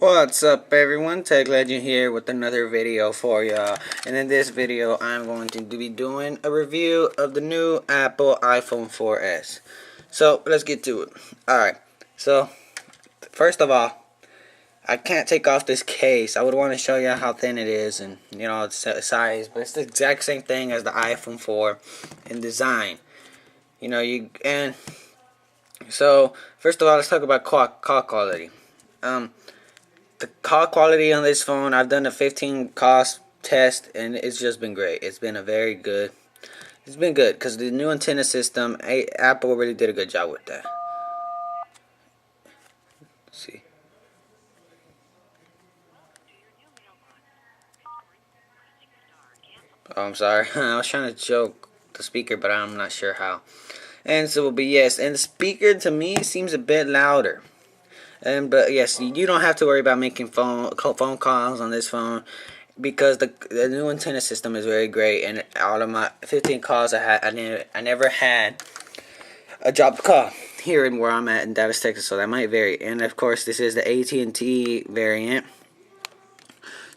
What's up everyone, Tech Legend here with another video for y'all. And in this video I'm going to be doing a review of the new Apple iPhone 4S. So let's get to it. Alright, so first of all, I can't take off this case. I would want to show you how thin it is and its size, but it's the exact same thing as the iPhone 4 in design. So first of all, let's talk about call quality. The call quality on this phone, I've done a 15 cost test and it's just been great. It's been good because the new antenna system, Apple really did a good job with that. Let's see. Oh, I'm sorry. I was trying to choke the speaker, but I'm not sure how. And so, but yes, and the speaker to me seems a bit louder. But yes, you don't have to worry about making phone calls on this phone because the new antenna system is very great. And out of my 15 calls I never had a dropped call here in where I'm at in Dallas, Texas. So that might vary. And of course, this is the AT&T variant.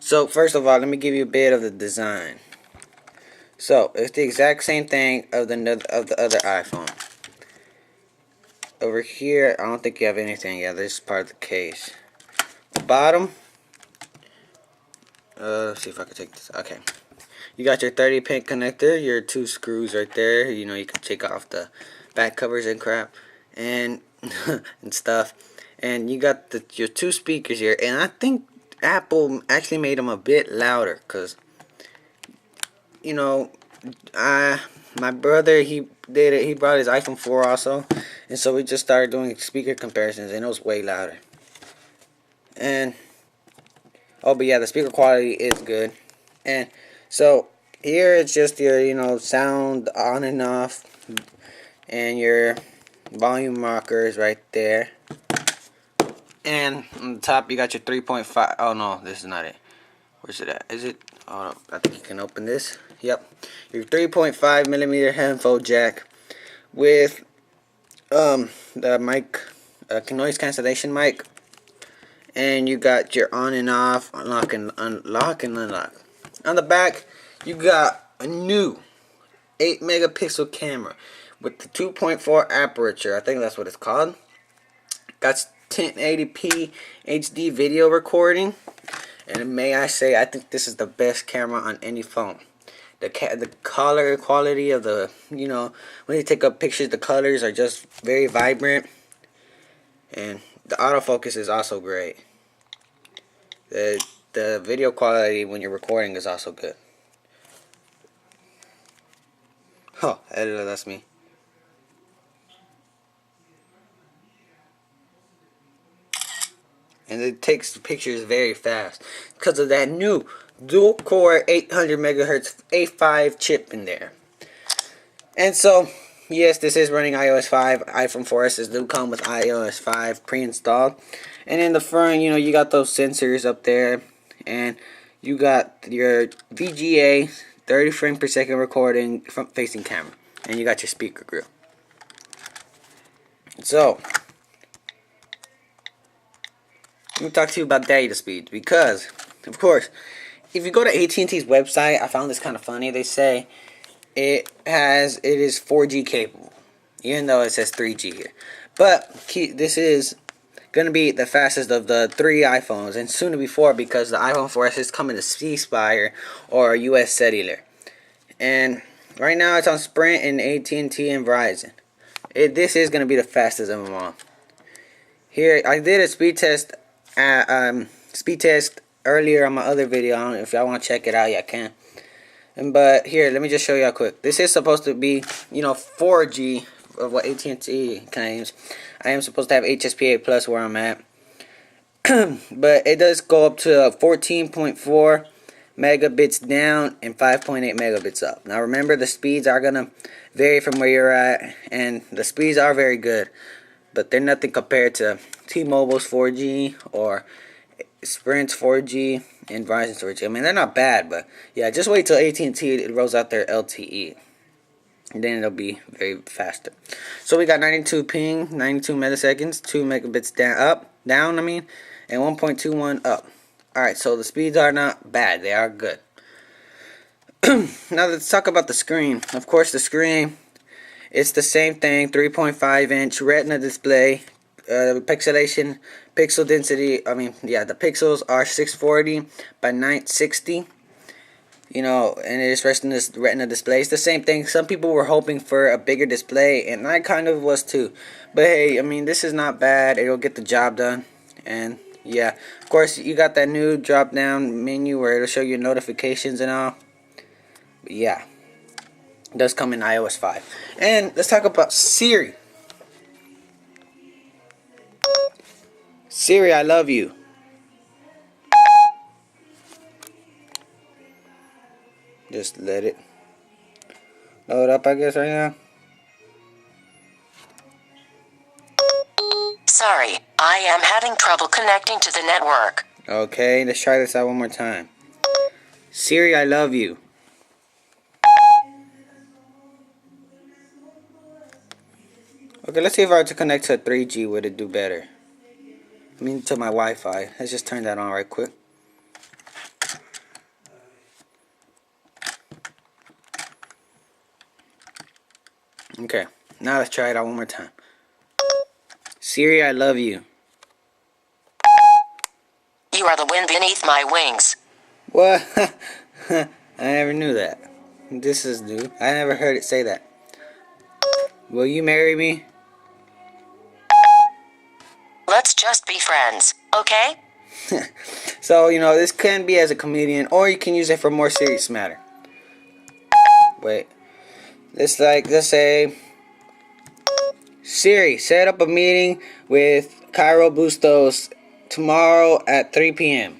So first of all, let me give you a bit of the design. So it's the exact same thing of the other iPhone. Over here, I don't think you have anything. Yeah, this is part of the case. The bottom. Let's see if I can take this. Okay. You got your 30-pin connector, your two screws right there. You can take off the back covers and crap, and and stuff. And you got your two speakers here. And I think Apple actually made them a bit louder, cause my brother, he did it. He brought his iPhone 4 also, and so we just started doing speaker comparisons, and it was way louder. And but yeah, the speaker quality is good. And so here it's just your sound on and off, and your volume markers right there. And on the top you got your 3.5. Oh no, this is not it. Where's it at? Is it? Oh, I think you can open this. Yep, your 3.5 millimeter headphone jack with the mic, noise cancellation mic, and you got your on and off, unlock and unlock. On the back, you got a new 8 megapixel camera with the 2.4 aperture. I think that's what it's called. Got 1080p HD video recording. And may I say, I think this is the best camera on any phone. The color quality of when you take up pictures, the colors are just very vibrant. And the autofocus is also great. The video quality when you're recording is also good. Oh, editor, that's me. And it takes pictures very fast because of that new dual core 800 megahertz A5 chip in there. And so yes, this is running iOS 5. iPhone 4S do come with iOS 5 pre-installed. And in the front, you got those sensors up there, and you got your VGA 30 frame per second recording front facing camera, and you got your speaker grill. So let me talk to you about data speed, because of course if you go to AT&T's website, I found this kind of funny. They say it is 4G capable, even though it says 3G here. But this is going to be the fastest of the 3 iPhones, and soon to be 4, because the iPhone 4S is coming to C-Spire or US Cellular. And right now it's on Sprint and AT&T and Verizon. This is going to be the fastest of them all. Here, I did a speed test earlier on my other video. I don't know if y'all want to check it out, y'all can. But here, let me just show y'all quick. This is supposed to be 4G of what AT&T claims. I am supposed to have HSPA plus where I'm at. But it does go up to 14.4 megabits down and 5.8 megabits up. Now remember, the speeds are going to vary from where you're at, and the speeds are very good, but they're nothing compared to T-Mobile's 4G or Sprint's 4G and Verizon's 4G. I mean, they're not bad, but yeah, just wait till AT&T rolls out their LTE. And then it'll be very faster. So we got 92 ping, 92 milliseconds, 2 megabits down, and 1.21 up. Alright, so the speeds are not bad. They are good. Now let's talk about the screen. Of course, the screen, it's the same thing. 3.5-inch Retina display. Pixelation, pixel density, the pixels are 640 by 960. And it is resting this Retina display. It's the same thing. Some people were hoping for a bigger display, and I kind of was too. But hey, this is not bad. It'll get the job done. And yeah, of course, you got that new drop-down menu where it'll show you notifications and all. But yeah, it does come in iOS 5. And let's talk about Siri. Siri, I love you. Just let it load up, I guess, right now. Sorry, I am having trouble connecting to the network. Okay, let's try this out one more time. Siri, I love you. Okay, let's see if I were to connect to 3G, would it do better? To my Wi-Fi. Let's just turn that on right quick. Okay, now let's try it out one more time. Siri, I love you. You are the wind beneath my wings. What? I never knew that. This is new. I never heard it say that. Will you marry me? Let's just be friends, okay? So, this can be as a comedian, or you can use it for more serious matter. Wait. Let's say, Siri, set up a meeting with Cairo Bustos tomorrow at 3 p.m.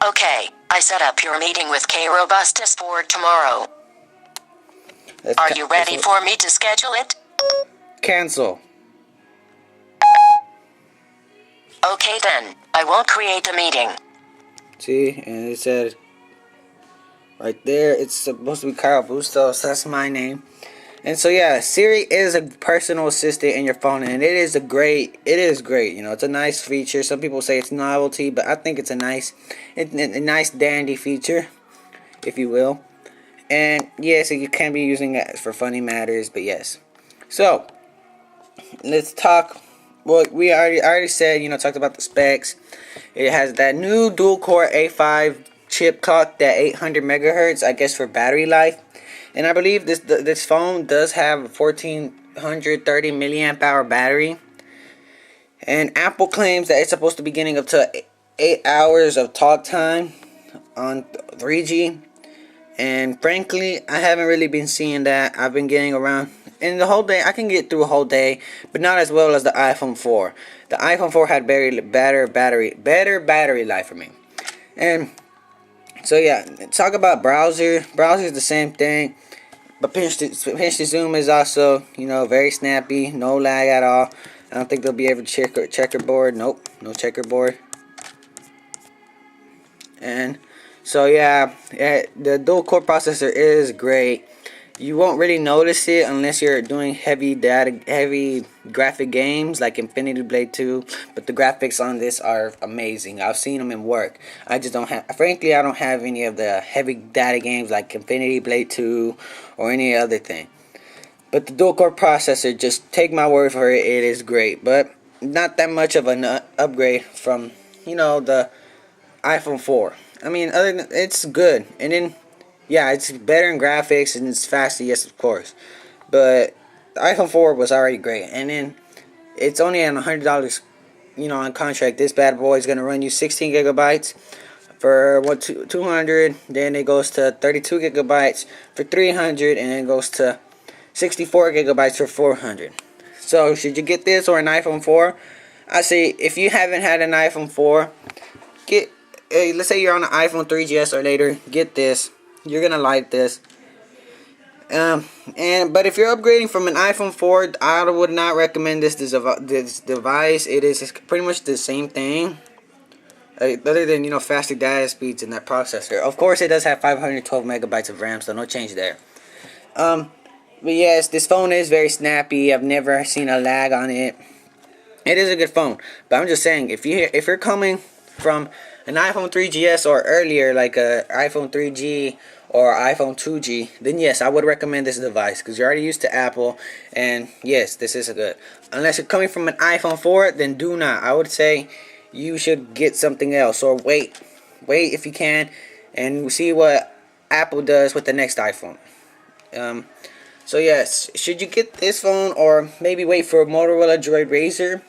Okay, I set up your meeting with K. Robustus for tomorrow. Are you ready for me to schedule it? Cancel. Okay then, I won't create a meeting. See, and it said right there, it's supposed to be Cairo Bustos. That's my name. And so yeah, Siri is a personal assistant in your phone, and it is great. It's a nice feature. Some people say it's novelty, but I think it's a nice dandy feature, if you will. And yes, you can be using it for funny matters, but yes. So let's talk. Well, I already said, talked about the specs. It has that new dual-core A5 chip clock, that 800 megahertz, I guess, for battery life. And I believe this phone does have a 1430 milliamp hour battery. And Apple claims that it's supposed to be getting up to 8 hours of talk time on 3G. And frankly, I haven't really been seeing that. I've been getting around in the whole day. I can get through a whole day, but not as well as the iPhone 4. The iPhone 4 had better battery life for me. And so yeah, talk about browser. Browser is the same thing, but pinch to zoom is also very snappy, no lag at all. I don't think they'll be able to checkerboard. Nope, no checkerboard. And so yeah, the dual core processor is great. You won't really notice it unless you're doing heavy graphic games like Infinity Blade 2. But the graphics on this are amazing. I've seen them in work. I just don't have, frankly, I don't have any of the heavy data games like Infinity Blade 2 or any other thing. But the dual core processor, just take my word for it, it is great. But not that much of an upgrade from, the iPhone 4. Other than, it's good. And then, yeah, it's better in graphics and it's faster, yes, of course. But the iPhone 4 was already great. And then, it's only at $100, on contract. This bad boy is going to run you 16 gigabytes for 200. Then it goes to 32 gigabytes for 300. And then it goes to 64 gigabytes for 400. So, should you get this or an iPhone 4? I say, if you haven't had an iPhone 4, let's say you're on an iPhone 3GS or later, get this. You're gonna like this. But if you're upgrading from an iPhone 4, I would not recommend this device. It is pretty much the same thing, other than faster data speeds in that processor. Of course, it does have 512 megabytes of RAM, so no change there. But yes, this phone is very snappy. I've never seen a lag on it. It is a good phone, but I'm just saying, if you're coming from an iPhone 3GS or earlier, like a iPhone 3G or iPhone 2G, then yes, I would recommend this device because you're already used to Apple, and yes, this is a good. Unless you're coming from an iPhone 4, then do not. I would say you should get something else or wait if you can, and see what Apple does with the next iPhone. So yes, should you get this phone or maybe wait for a Motorola Droid Razr?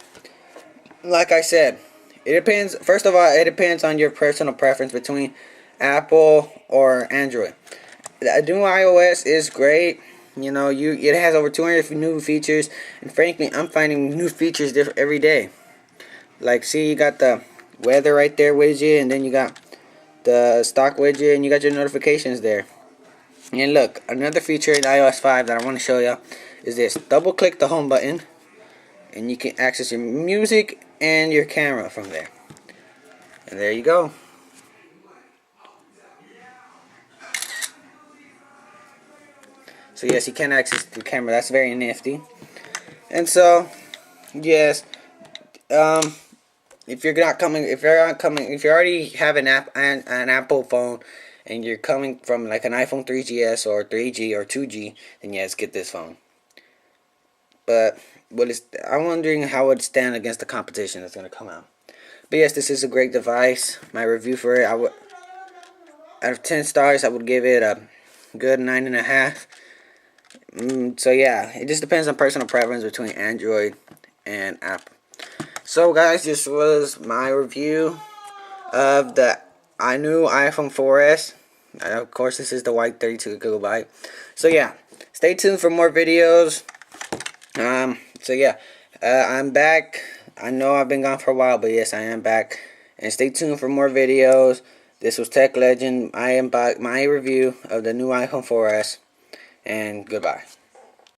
Like I said, it depends. First of all, it depends on your personal preference between Apple or Android. The new iOS is great. You know, it has over 200 new features, and frankly, I'm finding new features every day. Like, see, you got the weather right there widget, and then you got the stock widget, and you got your notifications there. And look, another feature in iOS 5 that I want to show you is this. Double click the home button, and you can access your music and your camera from there. And there you go. So yes, you can access the camera. That's very nifty. And so, yes, if you already have an Apple phone, and you're coming from like an iPhone 3GS or 3G or 2G, then yes, get this phone. But I'm wondering how it would stand against the competition that's gonna come out. But yes, this is a great device. My review for it, out of 10 stars, I would give it a good 9.5. So yeah, it just depends on personal preference between Android and Apple. So guys, this was my review of the new iPhone 4S. Of course, this is the white 32 gigabyte. So yeah, stay tuned for more videos. So yeah, I'm back. I know I've been gone for a while, but yes, I am back. And stay tuned for more videos. This was Tech Legend. I am back. My review of the new iPhone 4S. And goodbye.